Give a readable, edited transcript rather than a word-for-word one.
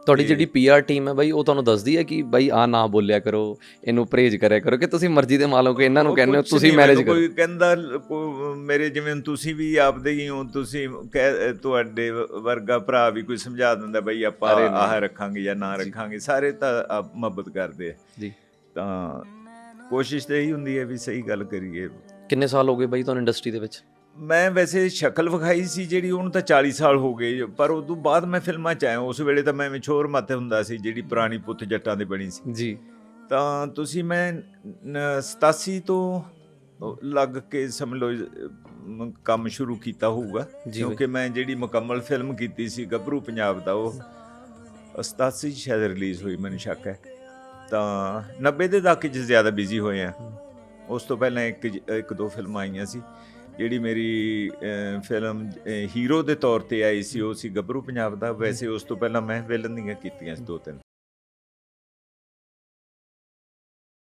ਤੁਹਾਡੀ ਜਿਹੜੀ PR team ਹੈ ਬਾਈ, ਉਹ ਤੁਹਾਨੂੰ ਦੱਸਦੀ ਹੈ ਕਿ ਬਾਈ ਆਹ ਨਾ ਬੋਲਿਆ ਕਰੋ, ਇਹਨੂੰ ਪਰਹੇਜ਼ ਕਰਿਆ ਕਰੋ, ਕਿ ਤੁਸੀਂ ਮਰਜ਼ੀ ਦੇ ਮਾਲਕ ਹੋ, ਇਹਨਾਂ ਨੂੰ ਕਹਿੰਦੇ ਹੋ ਤੁਸੀਂ ਮੈਨੇਜ ਕਰੋ? ਕੋਈ ਕਹਿੰਦਾ ਮੇਰੇ ਜਿਵੇਂ ਤੁਸੀਂ ਵੀ ਆਪਦੇ ਹੀ ਹੋ, ਤੁਸੀਂ ਤੁਹਾਡੇ ਵਰਗਾ ਭਰਾ ਵੀ ਕੋਈ ਸਮਝਾ ਦਿੰਦਾ ਬਈ ਆਪਾਂ ਆਹ ਰੱਖਾਂਗੇ ਜਾਂ ਨਾ ਰੱਖਾਂਗੇ, ਸਾਰੇ ਤਾਂ ਮਦਦ ਕਰਦੇ ਆ ਜੀ। ਤਾਂ ਕੋਸ਼ਿਸ਼ ਤਾਂ ਇਹੀ ਹੁੰਦੀ ਹੈ ਵੀ ਸਹੀ ਗੱਲ ਕਰੀਏ। ਕਿੰਨੇ ਸਾਲ ਹੋ ਗਏ ਬਾਈ ਤੁਹਾਨੂੰ ਇੰਡਸਟਰੀ ਦੇ ਵਿੱਚ? ਮੈਂ ਵੈਸੇ ਸ਼ਕਲ ਵਿਖਾਈ ਸੀ ਜਿਹੜੀ, ਉਹਨੂੰ ਤਾਂ 40 ਸਾਲ ਹੋ ਗਏ, ਪਰ ਉਦੋਂ ਬਾਅਦ ਮੈਂ ਫਿਲਮਾਂ 'ਚ ਆਇਆ। ਉਸ ਵੇਲੇ ਤਾਂ ਮੈਂ ਵਿਛੋਰ ਮੱਥੇ ਹੁੰਦਾ ਸੀ, ਜਿਹੜੀ ਪੁਰਾਣੀ ਪੁੱਤ ਜੱਟਾਂ ਦੇ ਬਣੀ ਸੀ ਜੀ। ਤਾਂ ਤੁਸੀਂ ਮੈਂ 87 ਤੋਂ ਲੱਗ ਕੇ ਸਮਝ ਲਓ ਕੰਮ ਸ਼ੁਰੂ ਕੀਤਾ ਹੋਊਗਾ, ਕਿਉਂਕਿ ਮੈਂ ਜਿਹੜੀ ਮੁਕੰਮਲ ਫਿਲਮ ਕੀਤੀ ਸੀ ਗੱਭਰੂ ਪੰਜਾਬ ਦਾ, ਉਹ 87 ਸ਼ਾਇਦ ਰਿਲੀਜ਼ ਹੋਈ, ਮੈਨੂੰ ਸ਼ੱਕ ਹੈ। ਤਾਂ 90 ਦੇ ਦਹਾਕੇ 'ਚ ਜ਼ਿਆਦਾ ਬਿਜ਼ੀ ਹੋਏ ਆ। ਉਸ ਤੋਂ ਪਹਿਲਾਂ ਇੱਕ ਦੋ ਫਿਲਮਾਂ ਆਈਆਂ ਸੀ। ਜਿਹੜੀ ਮੇਰੀ ਫਿਲਮ ਹੀਰੋ ਦੇ ਤੌਰ 'ਤੇ ਆਈ ਸੀ, ਉਹ ਸੀ ਗੱਭਰੂ ਪੰਜਾਬ ਦਾ। ਵੈਸੇ ਉਸ ਤੋਂ ਪਹਿਲਾਂ ਮੈਂ ਵਿਲਨ ਦੀਆਂ ਕੀਤੀਆਂ ਸੀ 2-3।